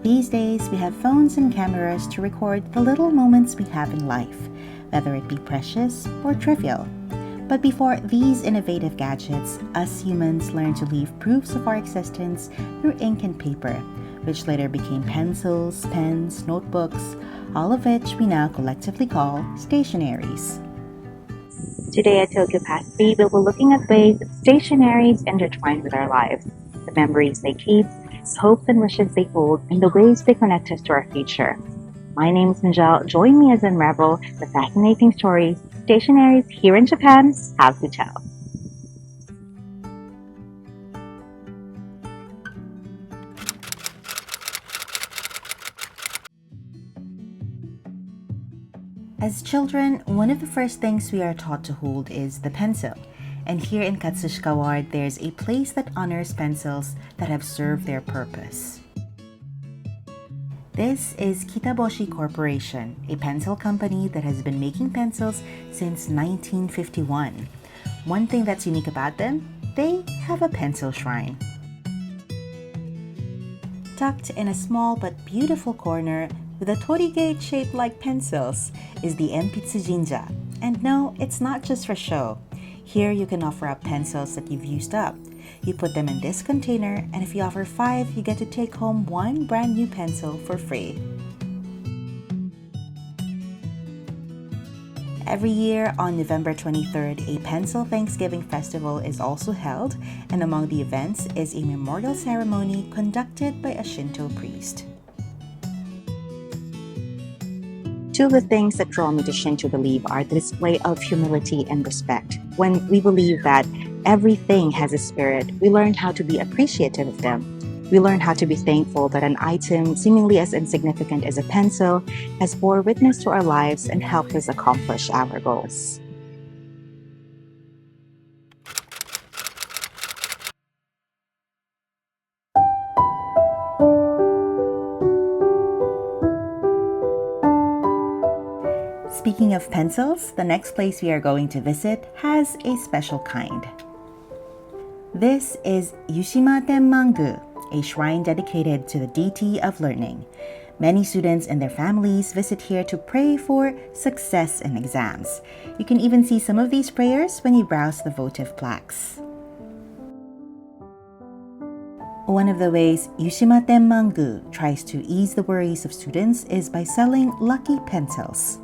These days, we have phones and cameras to record the little moments we have in life, whether it be precious or trivial. But before these innovative gadgets, us humans learned to leave proofs of our existence through ink and paper, which later became pencils, pens, notebooks, all of which we now collectively call stationaries. Today at Tokyo Past 3, we'll be looking at ways stationaries intertwine with our lives, the memories they keep, the hopes and wishes they hold, and the ways they connect us to our future. My name is Mizhelle. Join me as unravel the fascinating stories stationaries here in Japan have to tell. As children, one of the first things we are taught to hold is the pencil. And here in Katsushika Ward, there's a place that honors pencils that have served their purpose. This is Kitaboshi Corporation, a pencil company that has been making pencils since 1951. One thing that's unique about them, they have a pencil shrine. Tucked in a small but beautiful corner with a torigate shaped like pencils is the Enpitsu Jinja. And no, it's not just for show. Here you can offer up pencils that you've used up. You put them in this container, and if you offer 5, you get to take home 1 brand new pencil for free. Every year on November 23rd, a Pencil Thanksgiving Festival is also held, and among the events is a memorial ceremony conducted by a Shinto priest. Two of the things that draw me to Shinto belief are the display of humility and respect. When we believe that everything has a spirit, we learn how to be appreciative of them. We learn how to be thankful that an item seemingly as insignificant as a pencil has bore witness to our lives and helped us accomplish our goals. Speaking of pencils, the next place we are going to visit has a special kind. This is Yushima Tenmangu, a shrine dedicated to the deity of learning. Many students and their families visit here to pray for success in exams. You can even see some of these prayers when you browse the votive plaques. One of the ways Yushima Tenmangu tries to ease the worries of students is by selling lucky pencils.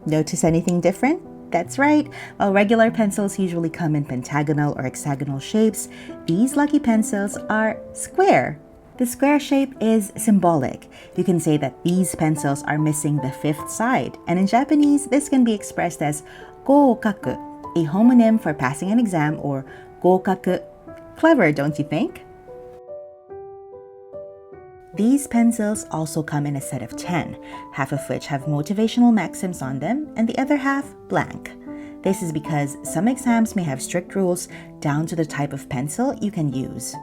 Notice anything different? That's right. While regular pencils usually come in pentagonal or hexagonal shapes, these lucky pencils are square. The square shape is symbolic. You can say that these pencils are missing the 5th side, and in Japanese, this can be expressed as gokaku, a homonym for passing an exam, or gokaku. Clever, don't you think? These pencils also come in a set of 10, half of which have motivational maxims on them and the other half blank. This is because some exams may have strict rules down to the type of pencil you can use.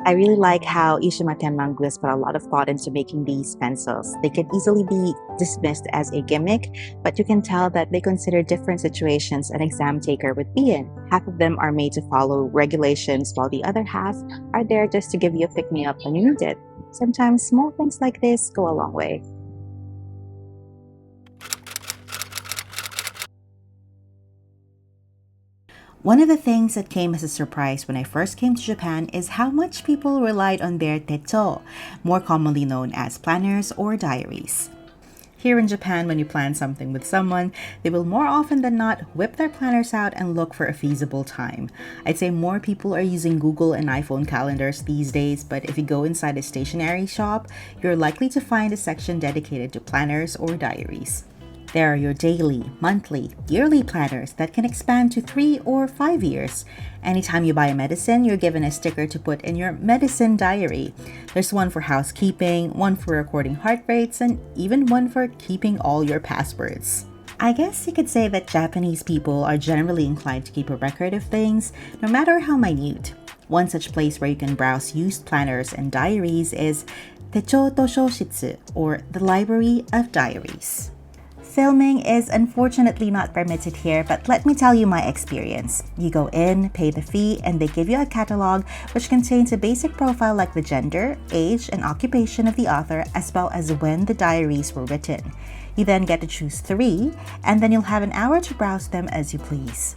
I really like how Yushima Tenmangu has put a lot of thought into making these pencils. They could easily be dismissed as a gimmick, but you can tell that they consider different situations an exam taker would be in. Half of them are made to follow regulations, while the other half are there just to give you a pick-me-up when you need it. Sometimes small things like this go a long way. One of the things that came as a surprise when I first came to Japan is how much people relied on their techo, more commonly known as planners or diaries. Here in Japan, when you plan something with someone, they will more often than not whip their planners out and look for a feasible time. I'd say more people are using Google and iPhone calendars these days, but if you go inside a stationery shop, you're likely to find a section dedicated to planners or diaries. There are your daily, monthly, yearly planners that can expand to 3 or 5 years. Anytime you buy a medicine, you're given a sticker to put in your medicine diary. There's one for housekeeping, one for recording heart rates, and even one for keeping all your passwords. I guess you could say that Japanese people are generally inclined to keep a record of things, no matter how minute. One such place where you can browse used planners and diaries is Techo to Shoshitsu, or the Library of Diaries. Filming is unfortunately not permitted here, but let me tell you my experience. You go in, pay the fee, and they give you a catalog which contains a basic profile like the gender, age, and occupation of the author, as well as when the diaries were written. You then get to choose 3, and then you'll have an hour to browse them as you please.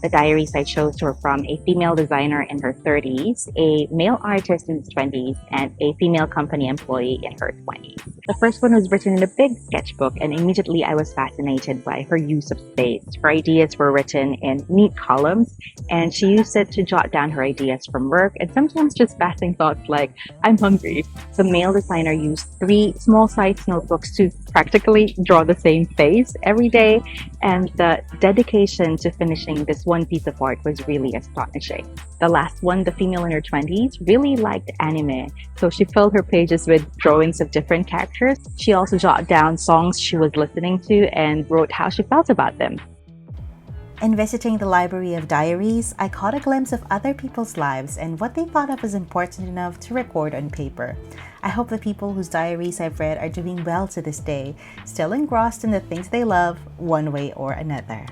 The diaries I chose were from a female designer in her 30s, a male artist in his 20s, and a female company employee in her 20s. The first one was written in a big sketchbook, and immediately I was fascinated by her use of space. Her ideas were written in neat columns, and she used it to jot down her ideas from work and sometimes just passing thoughts like, I'm hungry. The male designer used 3 small-sized notebooks to practically draw the same face every day, and the dedication to finishing this one piece of art was really astonishing. The last one, the female in her 20s, really liked anime, so she filled her pages with drawings of different characters. She also jotted down songs she was listening to and wrote how she felt about them. In visiting the Library of Diaries, I caught a glimpse of other people's lives and what they thought of was important enough to record on paper. I hope the people whose diaries I've read are doing well to this day, still engrossed in the things they love, one way or another.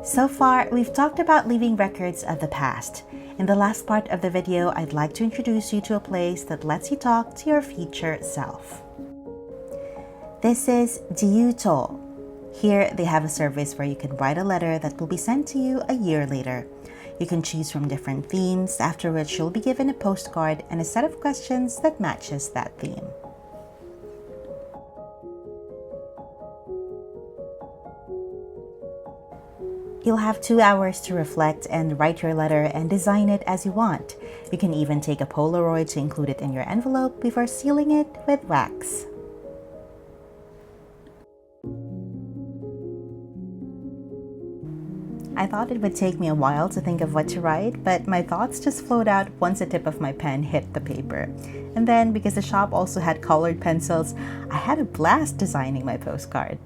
So far, we've talked about leaving records of the past. In the last part of the video, I'd like to introduce you to a place that lets you talk to your future self. This is Jiyucho. Here, they have a service where you can write a letter that will be sent to you a year later. You can choose from different themes, after which you'll be given a postcard and a set of questions that matches that theme. You'll have 2 hours to reflect and write your letter and design it as you want. You can even take a Polaroid to include it in your envelope before sealing it with wax. I thought it would take me a while to think of what to write, but my thoughts just flowed out once the tip of my pen hit the paper. And then, because the shop also had colored pencils, I had a blast designing my postcard.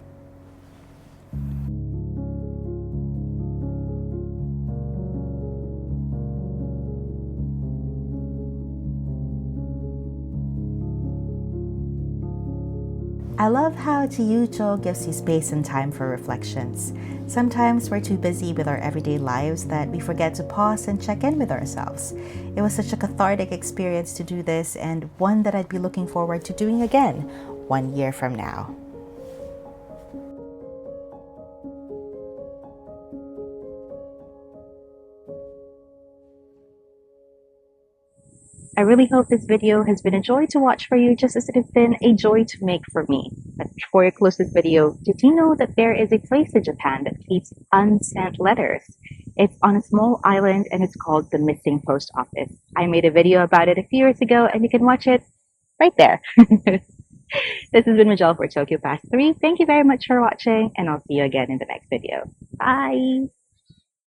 I love how Jiyucho gives you space and time for reflections. Sometimes we're too busy with our everyday lives that we forget to pause and check in with ourselves. It was such a cathartic experience to do this and one that I'd be looking forward to doing again 1 year from now. I really hope this video has been a joy to watch for you just as it has been a joy to make for me. But before I close this video, did you know that there is a place in Japan that keeps unsent letters? It's on a small island and it's called the Missing Post Office. I made a video about it a few years ago and you can watch it right there. This has been Mizhelle for Tokyo Past 3. Thank you very much for watching and I'll see you again in the next video. Bye!